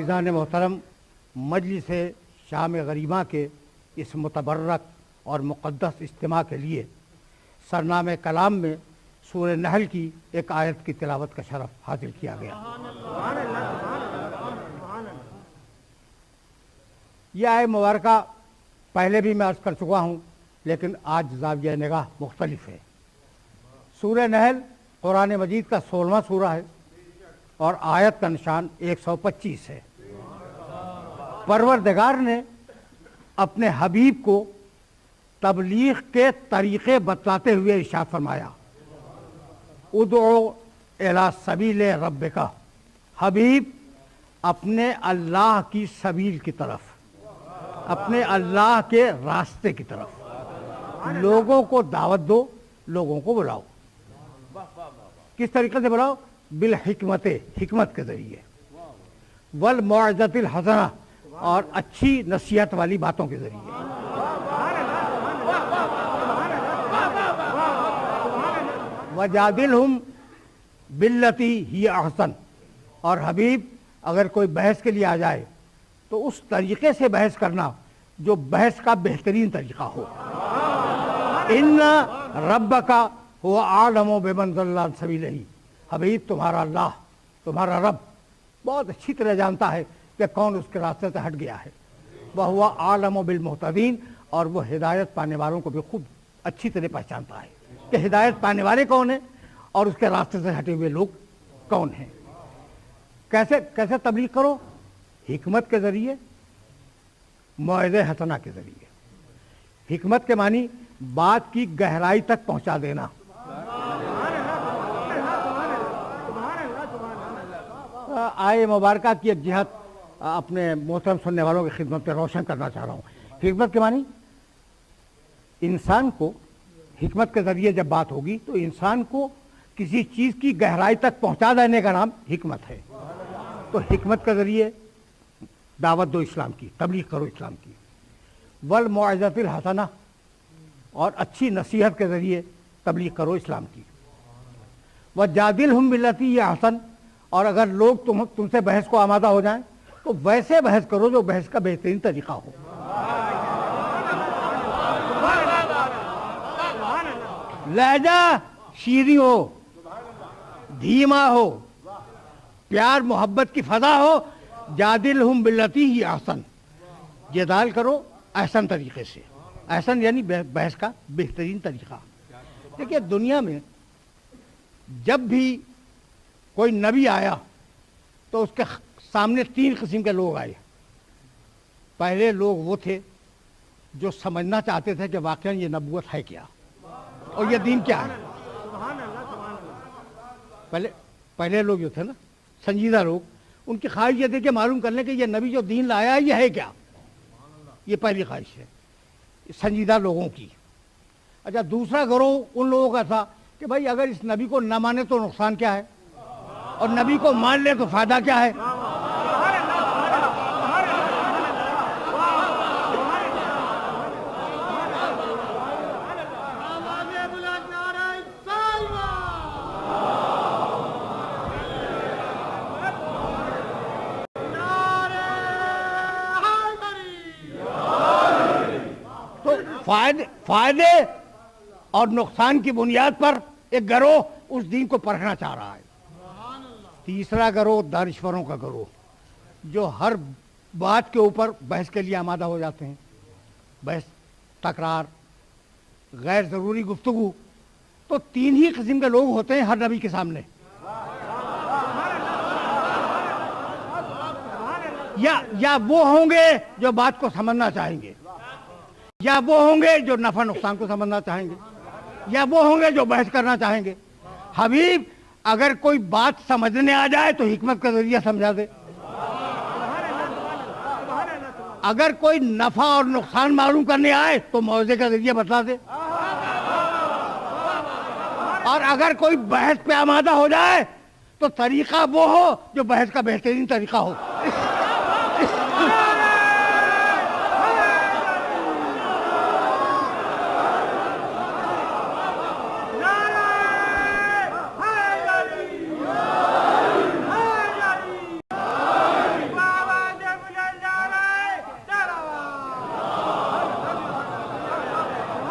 عزیزان محترم، مجلس شام غریبہ کے اس متبرک اور مقدس اجتماع کے لیے سرنامہ کلام میں سورہ نحل کی ایک آیت کی تلاوت کا شرف حاصل کیا گیا۔ یہ آیت مبارکہ پہلے بھی میں عرض کر چکا ہوں، لیکن آج زاویہ نگاہ مختلف ہے۔ سورہ نحل قرآن مجید کا 16واں سورہ ہے اور آیت کا نشان 125 ہے۔ پروردگار نے اپنے حبیب کو تبلیغ کے طریقے بتلاتے ہوئے ارشاد فرمایا، ادعو الی سبیل ربک، حبیب اپنے اللہ کی سبیل کی طرف، اپنے اللہ کے راستے کی طرف لوگوں کو دعوت دو، لوگوں کو بلاؤ۔ کس طریقے سے بلاؤ؟ بالحکمت، حکمت کے ذریعے، والموعظۃ الحسنہ، اور اچھی نصیحت والی باتوں کے ذریعے۔ وجادلہم باللتی ہی احسن، اور حبیب اگر کوئی بحث کے لیے آ جائے تو اس طریقے سے بحث کرنا جو بحث کا بہترین طریقہ ہو۔ ان ربک هو اعلم بمن ضل عن سبیلہ، حبیب تمہارا اللہ، تمہارا رب بہت اچھی طرح جانتا ہے کہ کون اس کے راستے سے ہٹ گیا ہے۔ وہو اعلم بالمہتدین، اور وہ ہدایت پانے والوں کو بھی خوب اچھی طرح پہچانتا ہے کہ ہدایت پانے والے کون ہیں اور اس کے راستے سے ہٹے ہوئے لوگ کون ہیں۔ کیسے تبلیغ کرو؟ حکمت کے ذریعے، موعظہ حسنہ کے ذریعے۔ حکمت کے معنی بات کی گہرائی تک پہنچا دینا۔ آئے مبارکہ کی ایک جہت اپنے محترم سننے والوں کی خدمت میں روشن کرنا چاہ رہا ہوں۔ حکمت کے معنی انسان کو، حکمت کے ذریعے جب بات ہوگی تو انسان کو کسی چیز کی گہرائی تک پہنچا دینے کا نام حکمت ہے۔ تو حکمت کے ذریعے دعوت دو اسلام کی، تبلیغ کرو اسلام کی۔ والموعظۃ الحسنہ، اور اچھی نصیحت کے ذریعے تبلیغ کرو اسلام کی۔ وجادلہم باللتی ہی احسن، اور اگر لوگ تم سے بحث کو آمادہ ہو جائیں تو ویسے بحث کرو جو بحث کا بہترین طریقہ ہو۔ لہجہ شیریں ہو، دھیما ہو، پیار محبت کی فضا ہو۔ جادلہم باللتی ہی احسن، جدال کرو احسن طریقے سے۔ احسن یعنی بحث کا بہترین طریقہ۔ دیکھیے دنیا میں جب بھی کوئی نبی آیا تو اس کے سامنے 3 قسم کے لوگ آئے۔ پہلے لوگ وہ تھے جو سمجھنا چاہتے تھے کہ واقعا یہ نبوت ہے کیا اور یہ دین کیا ہے۔ پہلے لوگ جو تھے نا، سنجیدہ لوگ، ان کی خواہش یہ تھی کہ معلوم کر لیں کہ یہ نبی جو دین لایا ہے یہ ہے کیا۔ یہ پہلی خواہش ہے سنجیدہ لوگوں کی۔ اچھا، دوسرا گروہ ان لوگوں کا تھا کہ بھائی اگر اس نبی کو نہ مانے تو نقصان کیا ہے، اور نبی کو مان لے تو فائدہ کیا ہے۔ فائدے اور نقصان کی بنیاد پر ایک گروہ اس دین کو پرکھنا چاہ رہا ہے۔ تیسرا گروہ دانشوروں کا گروہ، جو ہر بات کے اوپر بحث کے لیے آمادہ ہو جاتے ہیں، بحث، تکرار، غیر ضروری گفتگو۔ تو 3 ہی قسم کے لوگ ہوتے ہیں ہر نبی کے سامنے۔ یا وہ ہوں گے جو بات کو سمجھنا چاہیں گے، یا وہ ہوں گے جو نفع نقصان کو سمجھنا چاہیں گے، یا وہ ہوں گے جو بحث کرنا چاہیں گے۔ حبیب اگر کوئی بات سمجھنے آ جائے تو حکمت کا ذریعہ سمجھا دے، اگر کوئی نفع اور نقصان معلوم کرنے آئے تو موعظے کا ذریعہ بتلا دے، اور اگر کوئی بحث پہ آمادہ ہو جائے تو طریقہ وہ ہو جو بحث کا بہترین طریقہ ہو۔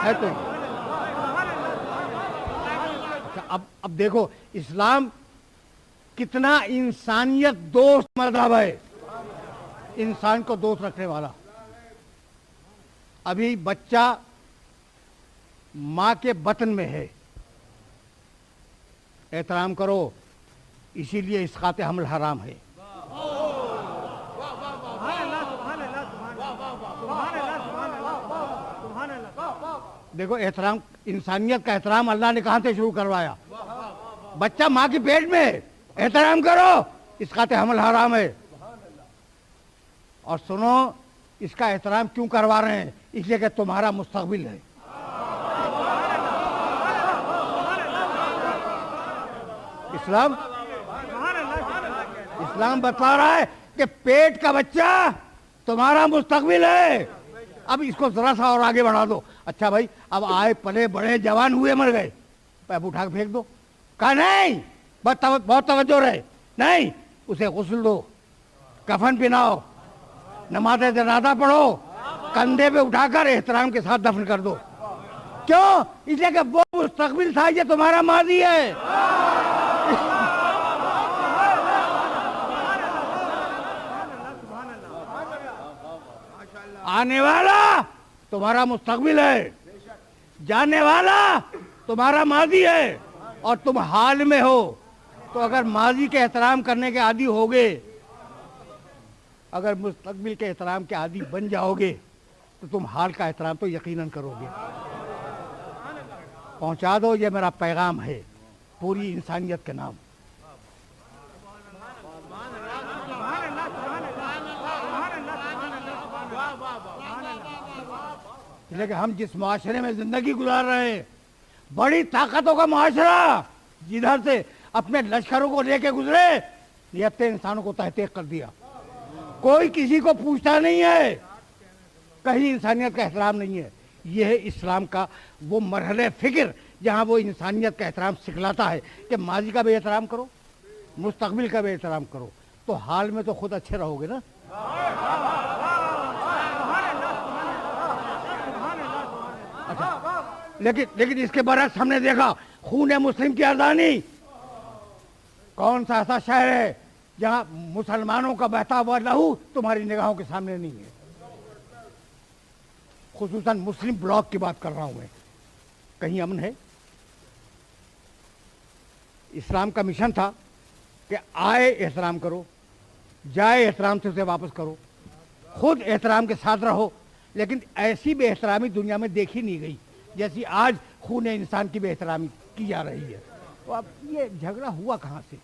ہے تو اب دیکھو اسلام کتنا انسانیت دوست مذہب ہے، انسان کو دوست رکھنے والا۔ ابھی بچہ ماں کے بطن میں ہے، احترام کرو، اسی لیے اسقاط حمل حرام ہے۔ دیکھو احترام، انسانیت کا احترام اللہ نے کہاں سے شروع کروایا؟ بچہ ماں کی پیٹ میں، احترام کرو، اسقاط حمل حرام ہے۔ اور سنو، اس کا احترام کیوں کروا رہے ہیں؟ اس لیے کہ تمہارا مستقبل ہے۔ اسلام بتا رہا ہے کہ پیٹ کا بچہ تمہارا مستقبل ہے۔ اب اس کو ذرا سا اور آگے بڑھا دو، اچھا بھائی اب آئے پلے بڑے جوان ہوئے مر گئے، پیپ اٹھا کے پھینک دو۔ کہا نہیں، بہت توجہ رہے، نہیں، اسے غسل دو، کفن پہناؤ، نماز جنازہ پڑھو، کندھے پہ اٹھا کر احترام کے ساتھ دفن کر دو۔ کیوں؟ اس لیے کہ وہ مستقبل تھا، یہ تمہارا ماضی ہے۔ آنے والا تمہارا مستقبل ہے، جانے والا تمہارا ماضی ہے، اور تم حال میں ہو۔ تو اگر ماضی کے احترام کرنے کے عادی ہوگے، اگر مستقبل کے احترام کے عادی بن جاؤ گے، تو تم حال کا احترام تو یقیناً کرو گے۔ پہنچا دو، یہ میرا پیغام ہے پوری انسانیت کے نام۔ لیکن ہم جس معاشرے میں زندگی گزار رہے ہیں، بڑی طاقتوں کا معاشرہ، جدھر سے اپنے لشکروں کو لے کے گزرے، نہتے انسانوں کو تحقیق کر دیا۔ کوئی کسی کو پوچھتا نہیں ہے، کہیں انسانیت کا احترام نہیں ہے۔ یہ ہے اسلام کا وہ مرحلہ فکر جہاں وہ انسانیت کا احترام سکھلاتا ہے کہ ماضی کا بھی احترام کرو، مستقبل کا بھی احترام کرو، تو حال میں تو خود اچھے رہو گے نا۔ لیکن اس کے برعکس ہم نے دیکھا خون مسلم کی اذانی۔ کون سا ایسا شہر ہے جہاں مسلمانوں کا بہتا ہوا لہو تمہاری نگاہوں کے سامنے نہیں ہے؟ خصوصاً مسلم بلاک کی بات کر رہا ہوں میں، کہیں امن ہے؟ اسلام کا مشن تھا کہ آئے احترام کرو، جائے احترام سے اسے واپس کرو، خود احترام کے ساتھ رہو۔ لیکن ایسی بے احترامی دنیا میں دیکھی نہیں گئی جیسی آج خون انسان کی بے احترامی کی جا رہی ہے۔ تو اب یہ جھگڑا ہوا کہاں سے؟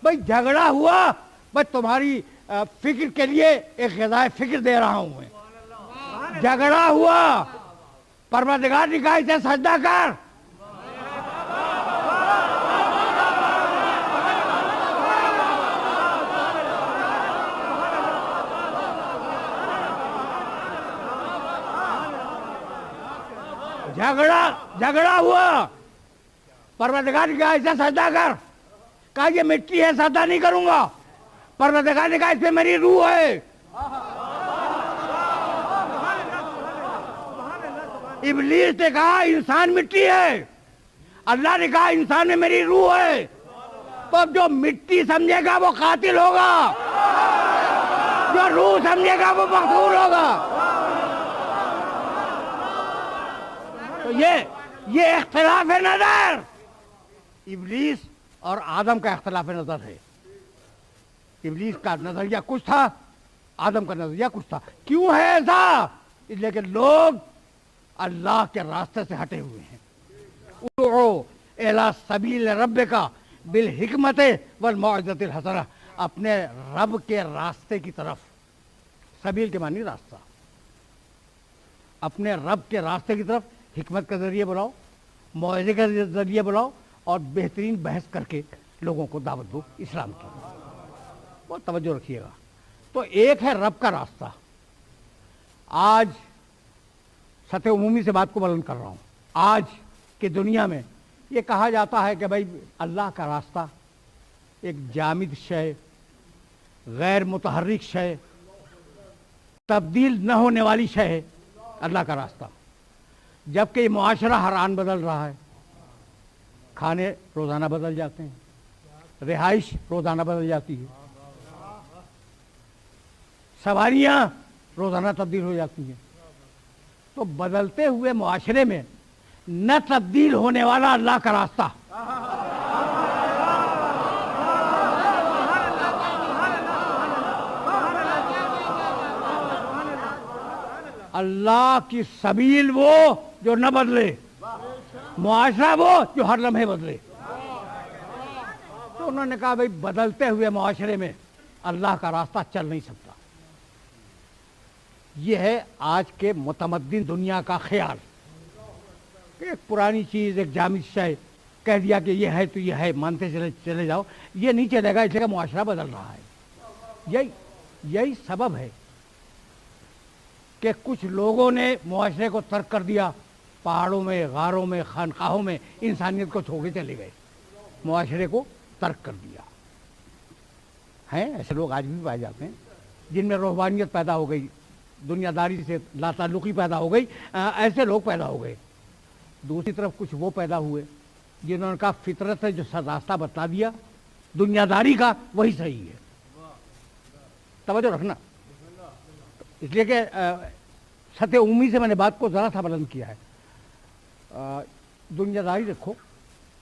بھائی جھگڑا ہوا، بس تمہاری فکر کے لیے ایک غذائے فکر دے رہا ہوں میں۔ جھگڑا ہوا، پروردگار نے کہا اسے سجدہ کر، جھگڑا ہوا، پروردگار نے کہا اسے سجدہ کر، کہا یہ مٹی ہے سجدہ نہیں کروں گا، پروردگار نے کہا اس پہ میری روح ہے۔ ابلیس نے کہا انسان مٹی ہے، اللہ نے کہا انسان میں میری روح ہے۔ تو اب جو مٹی سمجھے گا وہ قاتل ہوگا، جو روح سمجھے گا وہ مقتول ہوگا۔ تو یہ اختلاف نظر ابلیس اور آدم کا اختلاف نظر ہے۔ ابلیس کا نظریہ کچھ تھا، آدم کا نظریہ کچھ تھا۔ کیوں ہے ایسا؟ اس لیے کہ لوگ اللہ کے راستے سے ہٹے ہوئے ہیں۔ ادعو الی سبیل ربک بالحکمت والموعظۃ الحسنہ، اپنے رب کے راستے کی طرف، سبیل کے معنی راستہ، اپنے رب کے راستے کی طرف حکمت کے ذریعے بلاؤ، موعظے کے ذریعے بلاؤ، اور بہترین بحث کر کے لوگوں کو دعوت دو اسلام کی۔ بہت توجہ رکھیے گا۔ تو ایک ہے رب کا راستہ۔ آج سطح عمومی سے بات کو بلند کر رہا ہوں، آج کی دنیا میں یہ کہا جاتا ہے کہ بھائی اللہ کا راستہ ایک جامد شے، غیر متحرک شے، تبدیل نہ ہونے والی شے ہے اللہ کا راستہ۔ جبکہ یہ معاشرہ ہر آن بدل رہا ہے. کھانے روزانہ بدل جاتے ہیں، رہائش روزانہ بدل جاتی ہے، سواریاں روزانہ تبدیل ہو جاتی ہیں. تو بدلتے ہوئے معاشرے میں نہ تبدیل ہونے والا اللہ کا راستہ، اللہ کی سبیل وہ جو نہ بدلے، معاشرہ وہ جو ہر لمحے بدلے. تو انہوں نے کہا بھئی بدلتے ہوئے معاشرے میں اللہ کا راستہ چل نہیں سکتا. یہ ہے آج کے متمدن دنیا کا خیال کہ ایک پرانی چیز، ایک جامد شے کہہ دیا کہ یہ ہے تو یہ ہے، مانتے چلے جاؤ. یہ نہیں چلے گا، اس لیے کہ معاشرہ بدل رہا ہے. یہی سبب ہے کہ کچھ لوگوں نے معاشرے کو ترک کر دیا، پہاڑوں میں، غاروں میں، خانقاہوں میں انسانیت کو چھوڑ کے چلے گئے، معاشرے کو ترک کر دیا. ہیں ایسے لوگ آج بھی پائے جاتے ہیں جن میں روحانیت پیدا ہو گئی، دنیا داری سے لا تعلقی پیدا ہو گئی. ایسے لوگ پیدا ہو گئے. دوسری طرف کچھ وہ پیدا ہوئے جنہوں نے کہا فطرت نے جو راستہ بتا دیا دنیا داری کا وہی صحیح ہے. توجہ رکھنا، اس لیے کہ سطح عمومی سے میں نے بات کو ذرا سا بلند کیا ہے. دنیا داری دیکھو،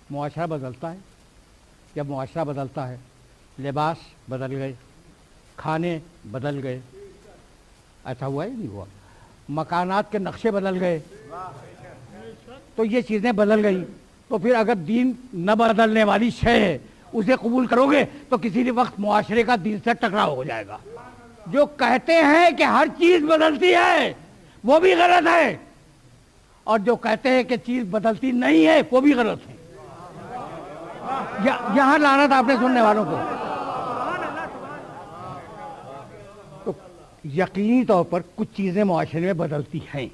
معاشرہ بدلتا ہے. جب معاشرہ بدلتا ہے، لباس بدل گئے، کھانے بدل گئے. ایسا ہوا ہے نہیں ہوا؟ مکانات کے نقشے بدل گئے. تو یہ چیزیں بدل گئی. تو پھر اگر دین نہ بدلنے والی شے ہے اسے قبول کرو گے تو کسی بھی وقت معاشرے کا دین سے ٹکراؤ ہو جائے گا. جو کہتے ہیں کہ ہر چیز بدلتی ہے وہ بھی غلط ہے، اور جو کہتے ہیں کہ چیز بدلتی نہیں ہے وہ بھی غلط ہے. یہاں لانا تھا اپنے سننے والوں کو. تو یقینی طور پر کچھ چیزیں معاشرے میں بدلتی ہیں.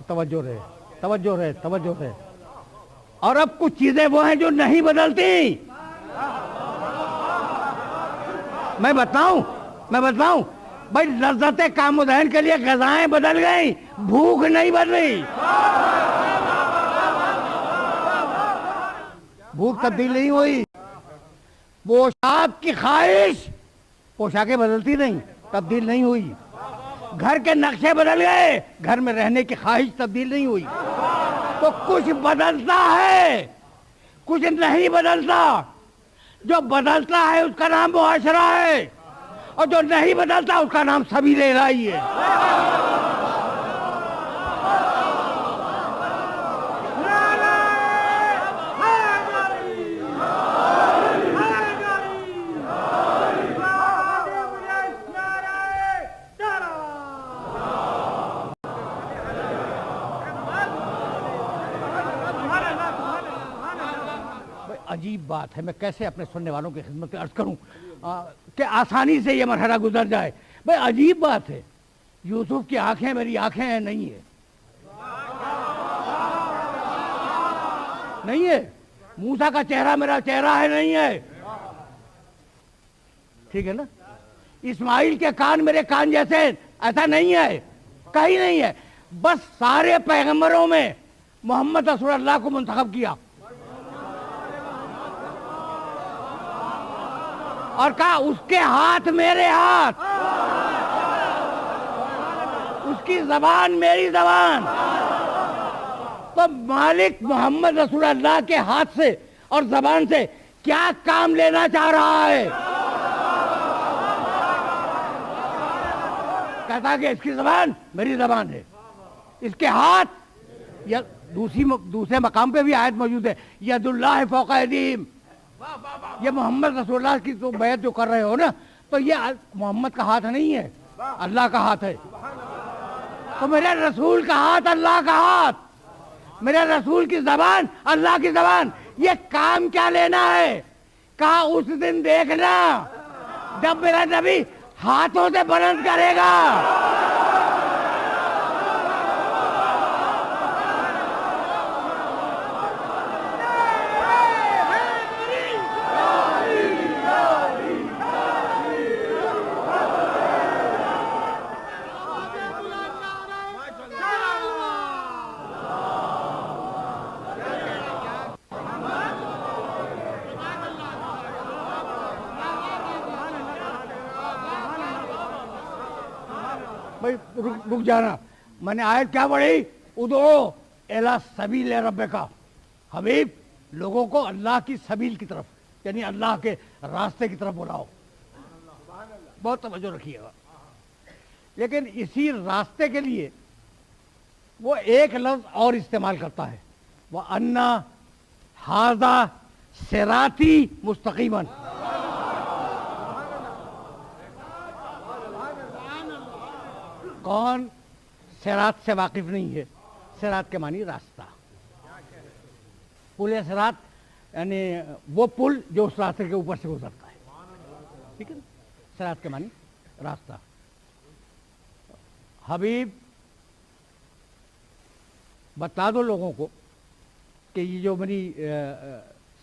توجہ رہے. اور اب کچھ چیزیں وہ ہیں جو نہیں بدلتی. میں بتاؤں بھائی، لذت کام و ذہن کے لیے غذائیں بدل گئیں، بھوک نہیں بدلی. بھوک تبدیل نہیں ہوئی. پوشاک کی خواہش، پوشاکیں بدلتی نہیں، تبدیل نہیں ہوئی. گھر کے نقشے بدل گئے، گھر میں رہنے کی خواہش تبدیل نہیں ہوئی. تو کچھ بدلتا ہے، کچھ نہیں بدلتا. جو بدلتا ہے اس کا نام معاشرہ ہے، اور جو نہیں بدلتا اس کا نام سبیل الہی ہے. عجیب بات ہے، میں کیسے اپنے سننے والوں کی خدمت میں عرض کروں کہ آسانی سے یہ مرحلہ گزر جائے. بھئی عجیب بات ہے، یوسف کی آنکھیں میری آنکھیں ہیں نہیں ہے، نہیں ہے. موسیٰ کا چہرہ میرا چہرہ ہے نہیں ہے، ٹھیک ہے نا. اسماعیل کے کان میرے کان جیسے ایسا نہیں ہے، کہیں نہیں ہے. بس سارے پیغمبروں میں محمد رسول اللہ کو منتخب کیا اور کہا اس کے ہاتھ میرے ہاتھ، اس کی زبان میری زبان. تو مالک محمد رسول اللہ کے ہاتھ سے اور زبان سے کیا کام لینا چاہ رہا ہے؟ کہتا کہ اس کی زبان میری زبان ہے، اس کے ہاتھ. یا دوسرے مقام پہ بھی آیت موجود ہے، ید اللہ فوق ایدیہم. یہ محمد رسول اللہ کی تو بیعت جو کر رہے ہو نا، تو یہ محمد کا ہاتھ نہیں ہے، اللہ کا ہاتھ ہے. تو میرے رسول کا ہاتھ اللہ کا ہاتھ، میرے رسول کی زبان اللہ کی زبان. یہ کام کیا لینا ہے؟ کہا اس دن دیکھنا جب میرا نبی ہاتھوں سے بلند کرے گا. بھائی رک جانا، میں نے آیت کیا پڑھی؟ ادعو الی سبیل ربک، حبیب لوگوں کو اللہ کی سبیل کی طرف، یعنی اللہ کے راستے کی طرف بلاؤ. بہت توجہ رکھیے گا. لیکن اسی راستے کے لیے وہ ایک لفظ اور استعمال کرتا ہے، وَأَنَّ هَذَا صِرَاطِي مُسْتَقِيمًا. کون صراط سے واقف نہیں ہے؟ صراط کے معنی راستہ. پل صراط یعنی وہ پل جو اس راستے کے اوپر سے گزرتا ہے. ٹھیک ہے نا؟ صراط کے معنی راستہ. حبیب بتا دو لوگوں کو کہ یہ جو میری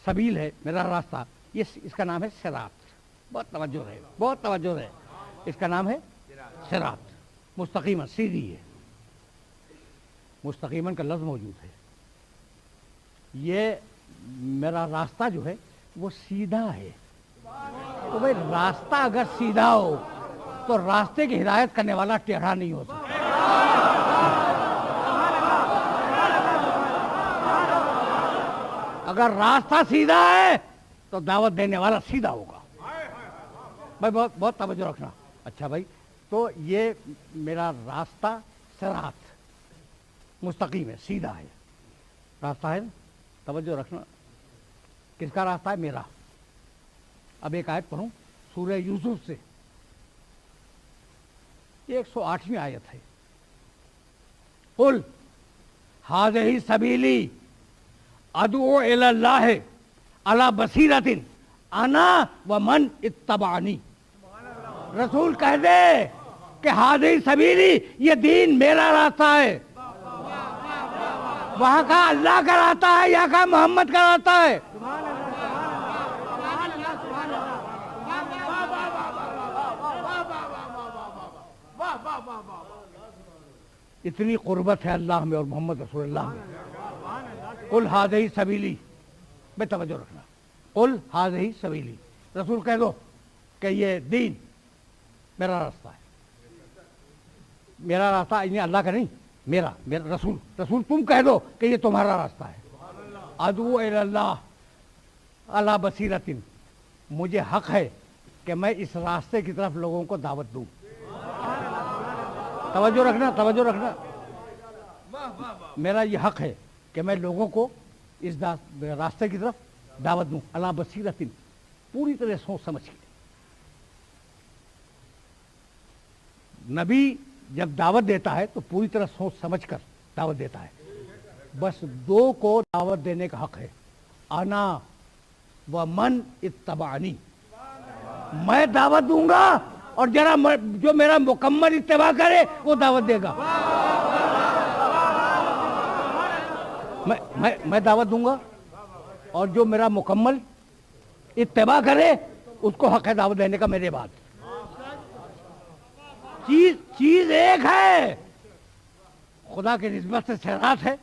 سبیل ہے، میرا راستہ، اس کا نام ہے صراط. بہت توجہ رہے، بہت توجہ رہے. اس کا نام ہے صراط. مستقیماً سیدھی ہے. مستقیماً کا لفظ موجود ہے. یہ میرا راستہ جو ہے وہ سیدھا ہے. تو بھائی راستہ اگر سیدھا ہو تو راستے کی ہدایت کرنے والا ٹیڑھا نہیں ہو سکتا. اگر راستہ سیدھا ہے تو دعوت دینے والا سیدھا ہوگا. بھائی بہت بہت توجہ رکھنا. اچھا بھائی، تو یہ میرا راستہ صراط مستقیم ہے، سیدھا ہے. راستہ ہے نا؟ توجہ رکھنا. کس کا راستہ ہے؟ میرا. اب ایک آیت پڑھوں سورہ یوسف سے. یہ 108ویں آیت ہے. قل ھذہ سبیلی ادعو الی اللہ علی بصیرۃ انا ومن اتبعنی. رسول کہہ دے کہ ھذہ سبیلی، یہ دین میرا راستہ ہے. وہاں کا اللہ کا راستہ ہے، یہاں کا محمد کا راستہ ہے. اتنی قربت ہے اللہ میں اور محمد رسول اللہ میں. قل ھذہ سبیلی، بے توجہ رکھنا. قل ھذہ سبیلی، رسول کہہ دو کہ یہ دین میرا راستہ ہے. میرا راستہ یعنی اللہ کا نہیں، میرا رسول تم کہہ دو کہ یہ تمہارا راستہ ہے. ادعو الی اللہ علی بصیرۃ، مجھے حق ہے کہ میں اس راستے کی طرف لوگوں کو دعوت دوں. توجہ رکھنا، توجہ رکھنا. میرا یہ حق ہے کہ میں لوگوں کو اس راستے کی طرف دعوت دوں. علی بصیرۃ، پوری طرح سوچ سمجھ کے. نبی جب دعوت دیتا ہے تو پوری طرح سوچ سمجھ کر دعوت دیتا ہے. بس دو کو دعوت دینے کا حق ہے، انا ومن اتبعنی. میں دعوت دوں گا اور جو میرا مکمل اتباع کرے وہ دعوت دے گا. میں دعوت دوں گا اور جو میرا مکمل اتباع کرے اس کو حق ہے دعوت دینے کا میرے بعد. چیز ایک ہے. خدا کی نسبت سے صراط ہے،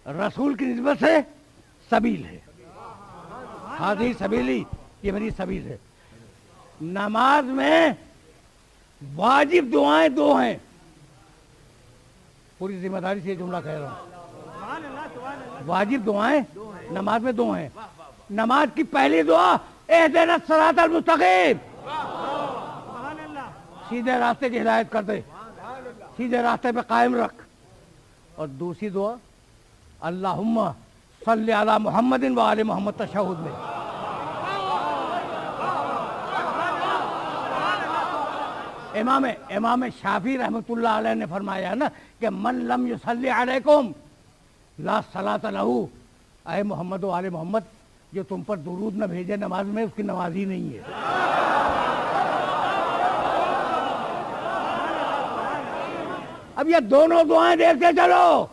رسول کی نسبت سے سبیل ہے. ھذہ سبیلی، یہ میری سبیل ہے. نماز میں واجب دعائیں دو ہیں. پوری ذمہ داری سے یہ جملہ کہہ رہا ہوں. واجب دعائیں نماز میں دو ہیں. نماز کی پہلی دعا اہدنا الصراط المستقیم، سیدھے راستے کی ہدایت کر دے، سیدھے راستے پہ قائم رکھ. اور دوسری دعا اللہم صلی علی محمد و آل محمد تشہد میں. امام شافعی رحمۃ اللہ علیہ نے فرمایا نا کہ من لم یصلی علیکم لا صلاۃ لہ. اے محمد و آل محمد، جو تم پر درود نہ بھیجے نماز میں اس کی نماز ہی نہیں ہے. اب یہ دونوں دعائیں دیکھتے چلو.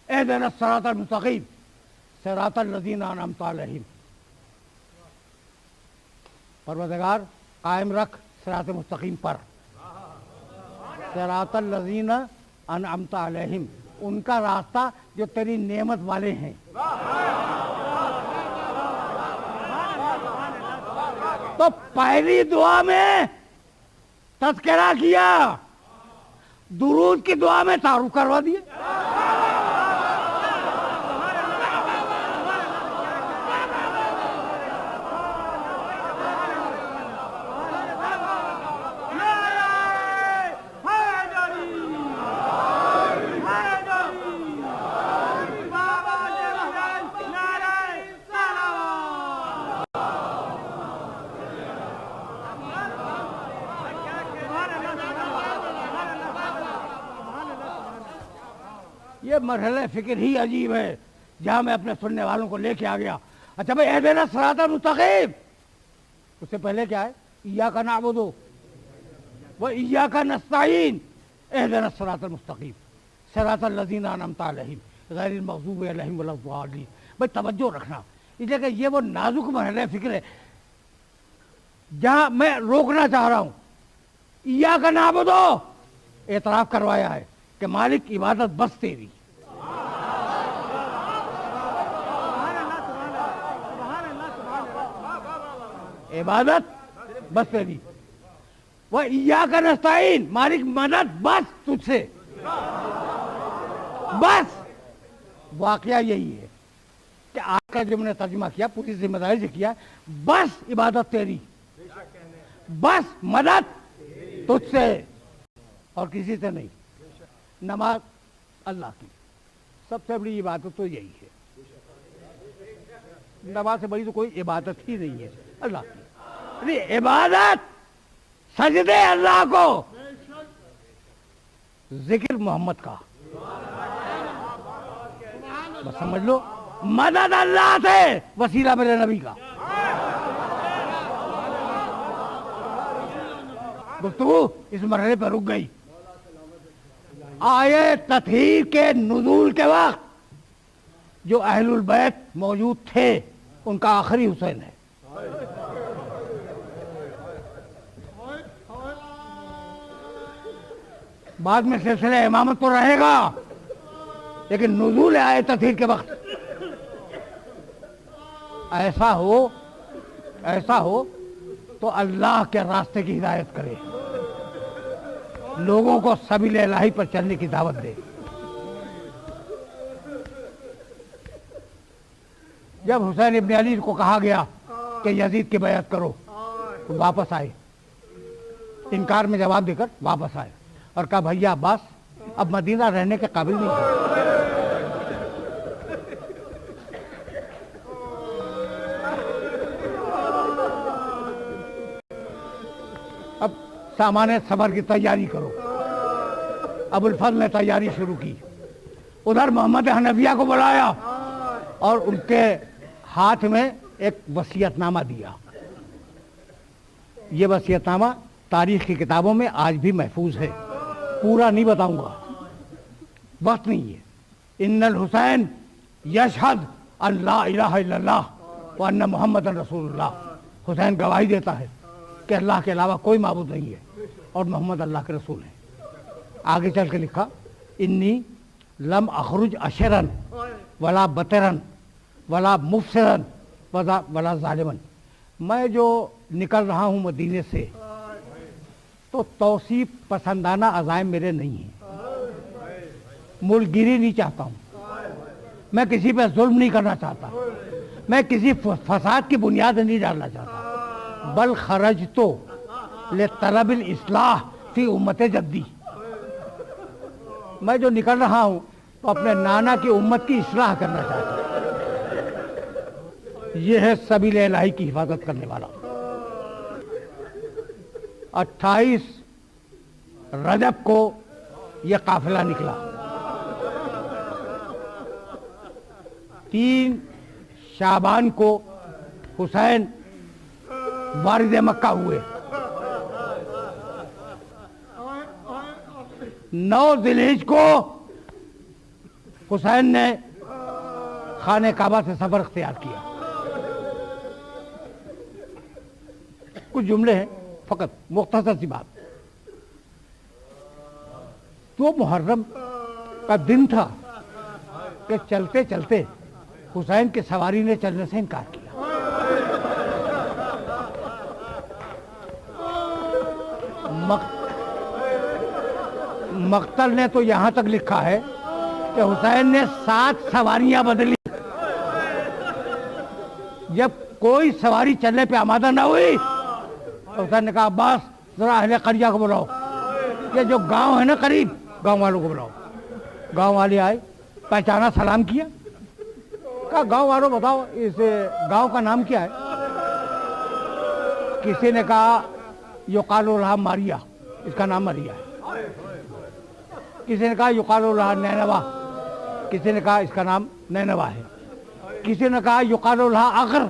اہدنا الصراط المستقیم صراط الذین انعمت علیہم. پروردگار قائم رکھ صراط مستقیم پر. صراط الذین انعمت علیہم، ان کا راستہ جو تیری نعمت والے ہیں. تو پہلی دعا میں تذکرہ کیا درود کی دعا میں تعارف کروا دیے. یہ مرحلہ فکر ہی عجیب ہے جہاں میں اپنے سننے والوں کو لے کے آ گیا. اچھا بھائی اہدنا الصراط المستقیم، اس سے پہلے کیا ہے؟ ایاک نعبد و ایاک نستعین اہدنا الصراط المستقیم صراط الذین انعمت علیہم غیر المغضوب علیہم ولا الضالین. بھائی توجہ رکھنا، اس لیے کہ یہ وہ نازک مرحلہ فکر ہے جہاں میں روکنا چاہ رہا ہوں. ایاک نعبد اعتراف کروایا ہے کہ مالک عبادت بس تیری. عبادت بس تیری. وہ ایاک نستعین مالک مدد بس تجھ سے. بس واقعہ یہی ہے کہ آج کا جو میں نے ترجمہ کیا پوری ذمہ داری سے کیا، بس عبادت تیری، بس مدد تجھ سے اور کسی سے نہیں. نماز اللہ کی سب سے بڑی عبادت تو یہی ہے. نماز سے بڑی تو کوئی عبادت ہی نہیں ہے اللہ کی. عبادت سجدے اللہ کو، ذکر محمد کا، بس سمجھ لو. مدد اللہ سے، وسیلہ میرے نبی کا. گفتگو اس مرحلے پہ رک گئی. آئے تطہیر کے نزول کے وقت جو اہل البیت موجود تھے ان کا آخری حسین ہے. بعد میں سلسلہ امامت تو رہے گا، لیکن نزول آئے تطہیر کے وقت ایسا ہو تو اللہ کے راستے کی ہدایت کرے، لوگوں کو سبیل الہی پر چلنے کی دعوت دے. جب حسین ابن علی کو کہا گیا کہ یزید کی بیعت کرو تو واپس آئے، انکار میں جواب دے کر واپس آئے اور کہا بھیا عباس اب مدینہ رہنے کے قابل نہیں ہے. اب سامان سفر کی تیاری کرو. ابو الفضل نے تیاری شروع کی. ادھر محمد حنفیہ کو بلایا اور ان کے ہاتھ میں ایک وصیت نامہ دیا. یہ وصیت نامہ تاریخ کی کتابوں میں آج بھی محفوظ ہے. پورا نہیں بتاؤں گا، وقت نہیں ہے. ان الحسین یشہد ان لا الہ الا اللہ وان محمد رسول اللہ. حسین گواہی دیتا ہے کہ اللہ کے علاوہ کوئی معبود نہیں ہے اور محمد اللہ کے رسول ہیں. آگے چل کے لکھا انی لم اخرج اشرن ولا بطرن ولا مفسرن ولا ظالمن. میں جو نکل رہا ہوں مدینے سے تو توصیف پسندانہ عزائم میرے نہیں ہیں. ملک گیری نہیں چاہتا ہوں، میں کسی پہ ظلم نہیں کرنا چاہتا، میں کسی فساد کی بنیاد نہیں ڈالنا چاہتا. بل خرجت لطلب الاصلاح فی امت جدی. میں جو نکل رہا ہوں تو اپنے نانا کی امت کی اصلاح کرنا چاہتا ہوں. یہ ہے سبیل الہی کی حفاظت کرنے والا. 28 رجب کو یہ قافلہ نکلا. 3 شعبان کو حسین وارد مکہ ہوئے. 9 ذی الحجہ کو حسین نے خانہ کعبہ سے سفر اختیار کیا. کچھ جملے ہیں فقط، مختصر سی بات. تو محرم کا دن تھا کہ چلتے چلتے حسین کی سواری نے چلنے سے انکار کیا. مقتل نے تو یہاں تک لکھا ہے کہ حسین نے 7 سواریاں بدلی. جب کوئی سواری چلنے پہ آمادہ نہ ہوئی تو حسین نے کہا عباس ذرا اہل قریہ کو بلاؤ, یہ جو گاؤں ہے نا قریب, گاؤں والوں کو بلاؤ. گاؤں والے آئے, پہچانا, سلام کیا, کہا گاؤں والوں بتاؤ اس گاؤں کا نام کیا ہے؟ کسی نے کہا یقال لہا ماریا, اس کا نام ماریا ہے. کسی نے کہا یقال لہا نینوا, کسی نے کہا اس کا نام نینوا ہے. کسی نے کہا یقال لہا عقر,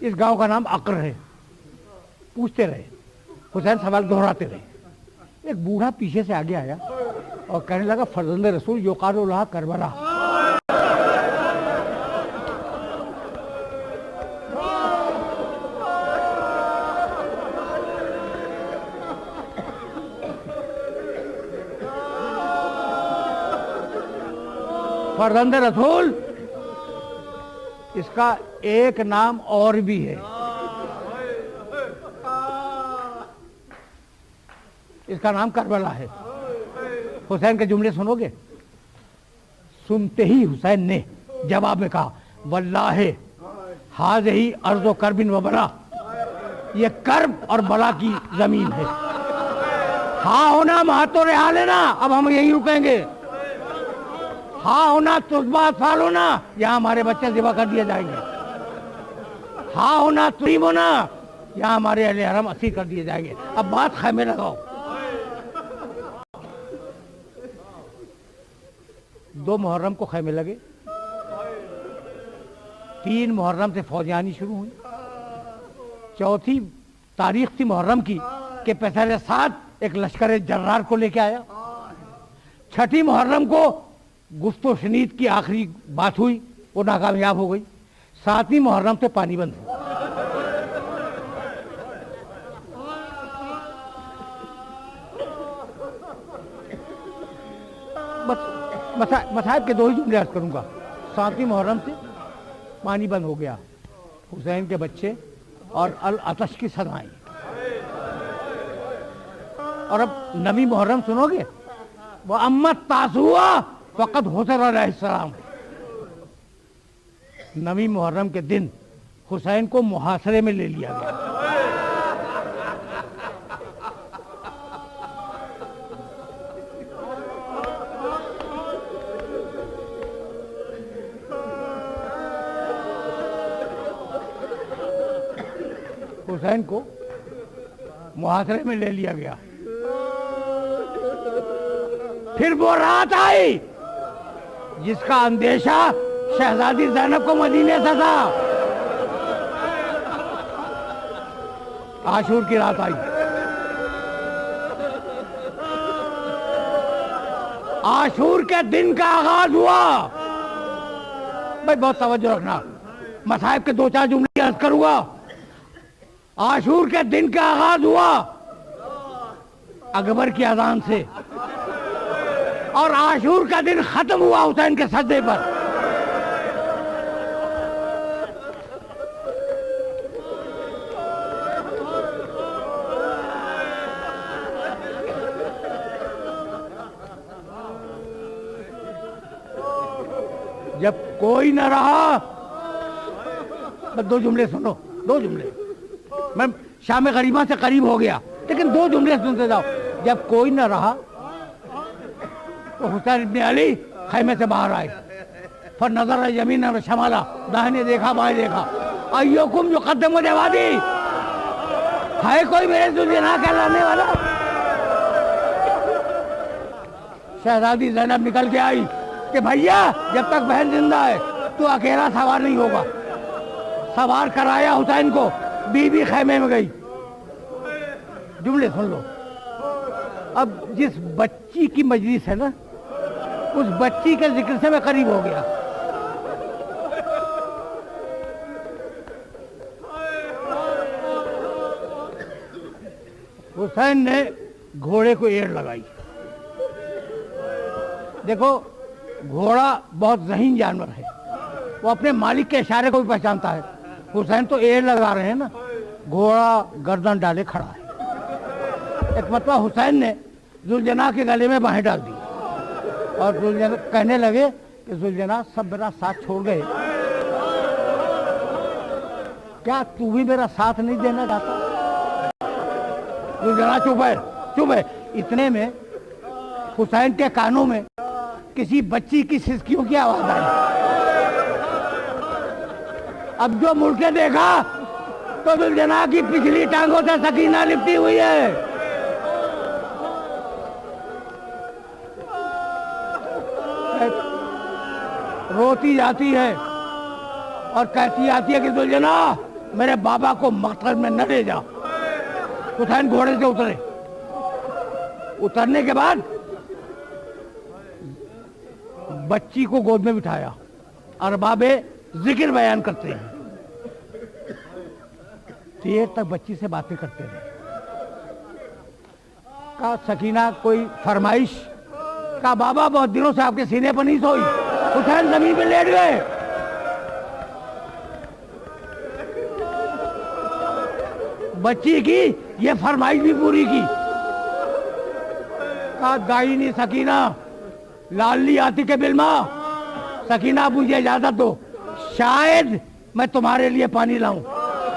اس گاؤں کا نام عقر ہے. پوچھتے رہے, حسین سوال دہراتے رہے. ایک بوڑھا پیچھے سے آگے آیا اور کہنے لگا فرزند رسول یقال لہا کربلا. فرزند رسول, اس کا ایک نام اور بھی ہے, اس کا نام کربلا ہے. حسین کے جملے سنو گے؟ سنتے ہی حسین نے جواب میں کہا واللہ ہذہ ارض کرب و بلا, یہ کرب اور بلا کی زمین ہے. ہاں ہونا مہاتو رہا لینا, اب ہم یہیں رکیں گے. ہاں ہونا تزبات فال ہونا, یہاں ہمارے بچے ذبح کر دیے جائیں گے. ہاں ہونا تریم ہونا, یہاں ہمارے اہل حرم اسیر کر دیے جائیں گے. اب بات خیمے لگاؤ. 2 محرم کو خیمے لگے, 3 محرم سے فوجیں آنی شروع ہوئی. 4تھی تاریخ تھی محرم کی کہ پسر سعد ایک لشکر جرار کو لے کے آیا. 6ٹھی محرم کو گفت و شنید کی آخری بات ہوئی, وہ ناکامیاب ہو گئی. 7ویں محرم سے پانی بند ہو. مصائب کے 2 ہی جملے عرض کروں گا. 7ویں محرم سے پانی بند ہو گیا, حسین کے بچے اور العطش کی صدائیں. اور اب 9ویں محرم سنو گے؟ وہ امت تاسوعا فقط حسین علیہ السلام. 9ویں محرم کے دن حسین کو محاصرے میں لے لیا گیا. حسین کو محاصرے میں لے لیا گیا. پھر وہ رات آئی جس کا اندیشہ شہزادی زینب کو مدینے سے تھا. عاشور کی رات آئی. عاشور کے دن کا آغاز ہوا. بھائی بہت توجہ رکھنا, مصائب کے 2-4 جملے عرض کروں گا. عاشور کے دن کا آغاز ہوا اکبر کی اذان سے, اور عاشور کا دن ختم ہوا حسین کے سجدے پر. جب کوئی نہ رہا, بس 2 جملے سنو, 2 جملے. میں شام غریبہ سے قریب ہو گیا, لیکن 2 جملے سنتے جاؤ. جب کوئی نہ رہا تو حسین ابن علی خیمے سے باہر آئے. فنظر یمینا و شمالا, داہنے دیکھا بائیں دیکھا. ایوکم یقدم جوادی, ہے کوئی میرے جناح کہلانے والا؟ شہزادی زینب نکل کے آئی کہ بھیا جب تک بہن زندہ ہے تو اکیلا سوار نہیں ہوگا. سوار کرایا حسین کو, بی بی خیمے میں گئی. جملے سن لو. اب جس بچی کی مجلس ہے نا, اس بچی کے ذکر سے میں قریب ہو گیا. حسین نے گھوڑے کو ایڑ لگائی. دیکھو گھوڑا بہت ذہین جانور ہے, وہ اپنے مالک کے اشارے کو بھی پہچانتا ہے. حسین تو ایڑ لگا رہے ہیں نا, گھوڑا گردن ڈالے کھڑا ہے. ایک مرتبہ حسین نے ذوالجناح کے گلے میں باہیں ڈال دی اور کہنے لگے کہ ذوالجناح سب میرا ساتھ چھوڑ گئے، کیا تو بھی میرا ساتھ نہیں دینا چاہتا؟ ذوالجناح چپ ہے۔ اتنے میں حسین کے کانوں میں کسی بچی کی سسکیوں کی آواز آئی۔ اب جو مڑ کے دیکھا تو ذوالجناح کی پچھلی ٹانگوں سے سکینہ لپٹی ہوئی ہے۔ روتی جاتی ہے اور کہتی آتی ہے کہ ذوالجناح میرے بابا کو مقتل میں نہ لے جا۔ حسین گھوڑے سے اترے، اترنے کے بعد بچی کو گود میں بٹھایا، ارباب ذکر بیان کرتے ہیں، دیر تک بچی سے باتیں کرتے رہے۔ کہا سکینہ کوئی فرمائش؟ کہا بابا بہت دنوں سے آپ کے سینے پر نہیں سوئی۔ حسین زمین پہ لیٹ گئے۔ بچی کی یہ فرمائش بھی پوری کی۔ کہا دائنی سکینہ لالی آتی کے بلما، سکینہ مجھے اجازت دو، شاید میں تمہارے لیے پانی لاؤں۔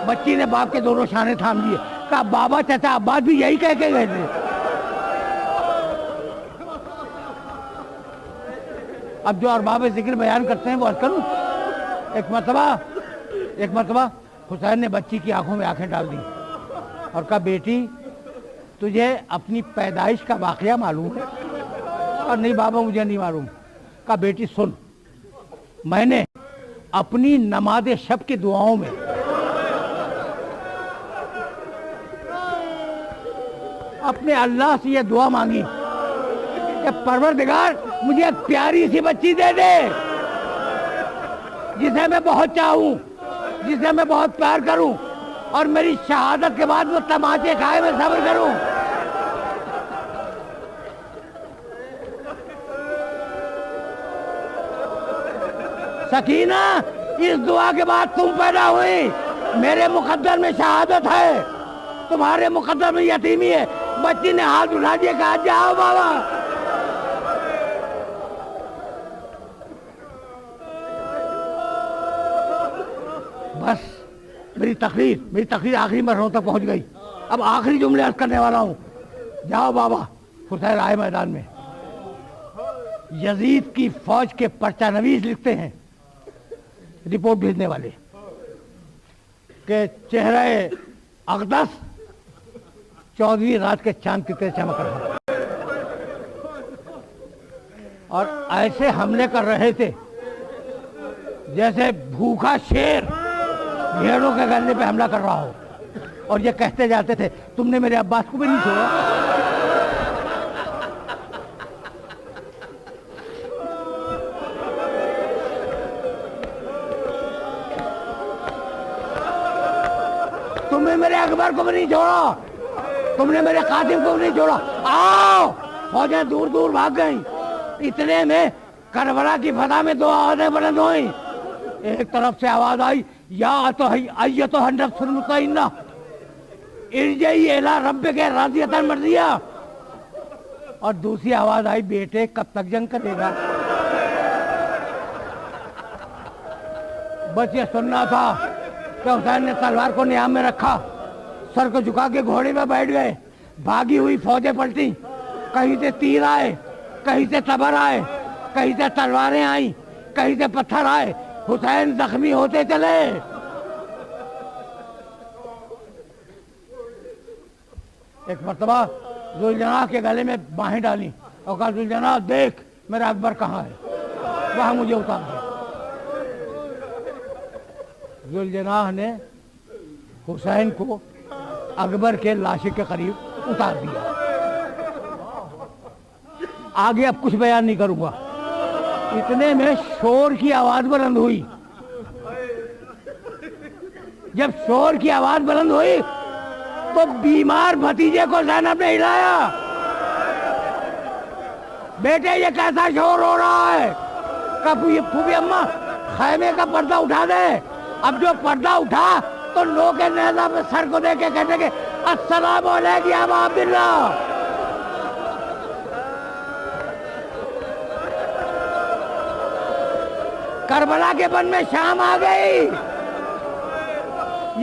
بچی نے باپ کے دونوں شانے تھام لیے۔ کہا بابا چچا عباس بھی یہی کہہ کے گئے تھے۔ اب جو ارباب ذکر بیان کرتے ہیں وہ عرض کروں۔ ایک مرتبہ حسین نے بچی کی آنکھوں میں آنکھیں ڈال دی اور کہا بیٹی تجھے اپنی پیدائش کا واقعہ معلوم ہے؟ اور نہیں بابا مجھے نہیں معلوم۔ کہا بیٹی سن، میں نے اپنی نماز شب کی دعاؤں میں اپنے اللہ سے یہ دعا مانگی کہ پروردگار مجھے ایک پیاری سی بچی دے دے جسے میں بہت چاہوں، جسے میں بہت پیار کروں، اور میری شہادت کے بعد وہ تماچے کھائے میں صبر کروں۔ سکینہ اس دعا کے بعد تم پیدا ہوئی، میرے مقدر میں شہادت ہے، تمہارے مقدر میں یتیمی ہے۔ بچی نے ہاتھ اٹھا دیا، کہا جاؤ بابا۔ بس میری تقریر آخری مرحلوں تک پہنچ گئی۔ اب آخری جملے عرض کرنے والا ہوں۔ جاؤ بابا۔ حسین آئے میدان میں، یزید کی فوج کے پرچہ نویس لکھتے ہیں، رپورٹ بھیجنے والے، کہ چہرہ اقدس 14ویں رات کے چاند کی طرح چمک رہا اور ایسے حملے کر رہے تھے جیسے بھوکا شیر بھیڑوں کے گلے پہ حملہ کر رہا ہو، اور یہ کہتے جاتے تھے تم نے میرے عباس کو بھی نہیں چھوڑا۔ تم نے میرے اکبر کو بھی نہیں چھوڑا، تم نے میرے قاسم کو بھی نہیں چھوڑا، آؤ۔ فوجیں دور دور بھاگ گئیں۔ اتنے میں کربلا کی فضا میں دو آوازیں بلند ہوئیں۔ ایک طرف سے آواز آئی یا ایتھا النفس المطمئنہ ارجعی الی ربک راضیۃ مرضیہ، اور دوسری آواز آئی بیٹے کب تک جنگ کرے گا؟ بس یہ سننا تھا کہ حسین نے تلوار کو نیام میں رکھا، سر کو جھکا کے گھوڑے میں بیٹھ گئے۔ بھاگی ہوئی فوجیں پلٹیں، کہیں سے تیر آئے، کہیں سے تبر آئے، کہیں سے تلواریں آئیں، کہیں سے پتھر آئے۔ حسین زخمی ہوتے چلے۔ ایک مرتبہ ذوالجناح کے گلے میں باہیں ڈالی اور کہا ذوالجناح دیکھ میرا اکبر کہاں ہے، وہاں مجھے اتار دے۔ ذوالجناح نے حسین کو اکبر کے لاشے کے قریب اتار دیا۔ آگے اب کچھ بیان نہیں کروں گا۔ اتنے میں شور کی آواز بلند ہوئی۔ جب شور کی آواز بلند ہوئی تو بیمار بھتیجے کو زینب نے ہلایا، بیٹے یہ کیسا شور ہو رہا ہے؟ کہا پھوپھی اماں خیمے کا پردہ اٹھا دے۔ اب جو پردہ اٹھا تو لو کے نیزہ پہ سر کو دے کے کہتے کہ السلام علیکم یا ابا عبداللہ، کربلا کے بن میں شام آ گئی.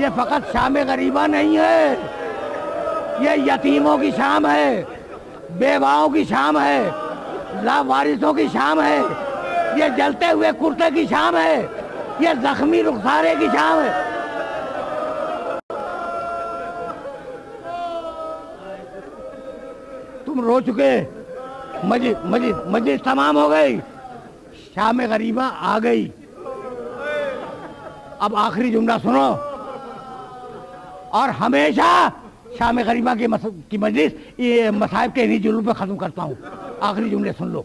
یہ فقط شام غریبہ نہیں ہے، یہ یتیموں کی شام ہے، بیواؤں کی شام ہے، لاوارثوں کی شام ہے، یہ جلتے ہوئے کرتے کی شام ہے، یہ زخمی رخسارے کی شام ہے. تم رو چکے، مجلس تمام ہو گئی، شام غریبہ آ گئی. اب آخری جملہ سنو، اور ہمیشہ شام غریبہ کی مجلس یہ مصائب کے انہی جلوس پہ ختم کرتا ہوں. آخری جملے سن لو.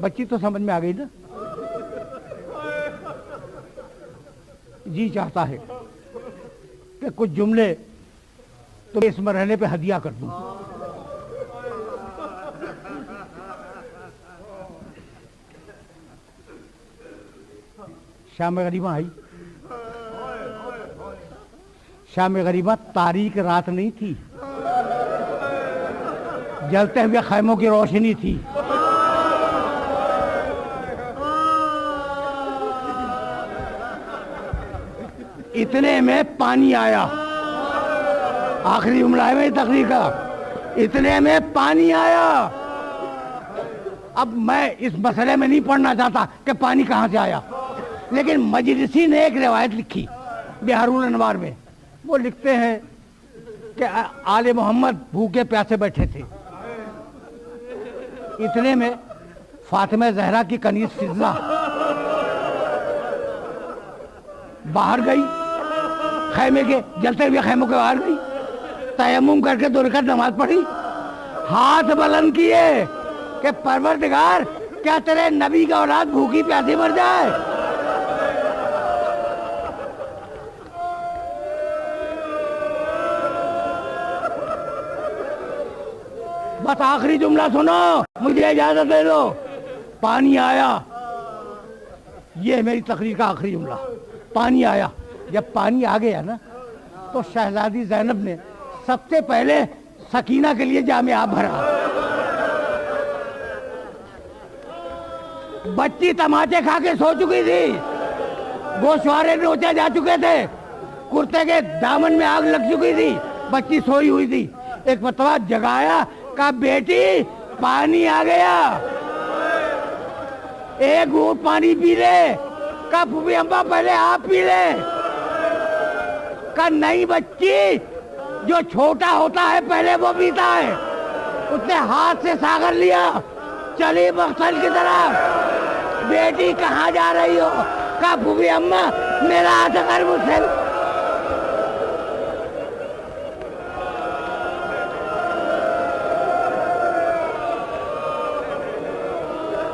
بچی تو سمجھ میں آ گئی نا؟ جی چاہتا ہے کہ کچھ جملے تو اس مرحلے پہ ہدیہ کر دوں. شام غریبہ آئی. شام غریبہ تاریک رات نہیں تھی، جلتے ہوئے خیموں کی روشنی تھی. اتنے میں پانی آیا. آخری جملہ ہے میری تقریر کا، اتنے میں پانی آیا. اب میں اس مسئلے میں نہیں پڑھنا چاہتا کہ پانی کہاں سے آیا، لیکن مجلسی نے ایک روایت لکھی بحر الانوار میں. وہ لکھتے ہیں کہ آل محمد بھوکے پیاسے بیٹھے تھے. اتنے میں فاطمہ زہرا کی کنیز فضلہ باہر گئی، خیمے کے جلتے ہوئے خیموں کے باہر گئی، تیمم کر کے 2 رکعت نماز پڑھی، ہاتھ بلند کیے کہ پروردگار کیا تیرے نبی کا اولاد بھوکی پیاسی مر جائے. بس آخری جملہ سنو، مجھے اجازت دے دو. پانی آیا. یہ میری تقریر کا آخری جملہ. پانی آیا. جب پانی آ گیا نا تو شہزادی زینب نے سب سے پہلے سکینہ کے لیے جام آب بھرا. بچی تماچے کھا کے سو چکی تھی، گوشوارے نوچے جا چکے تھے، کرتے کے دامن میں آگ لگ چکی تھی، بچی سوئی ہوئی تھی. ایک مرتبہ جگایا، کہا بیٹی پانی آ گیا، ایک گھونٹ پانی پی لے. کہا پھوپھی اماں پہلے آپ پی لے. کہا نہیں بچی، جو چھوٹا ہوتا ہے پہلے وہ پیتا ہے. اس نے ہاتھ سے ساغر لیا، چلی مقصد کی طرف. بیٹی کہاں جا رہی ہو؟ کہا پھوپھی اماں میرا ہاتھ اگر مجھ سے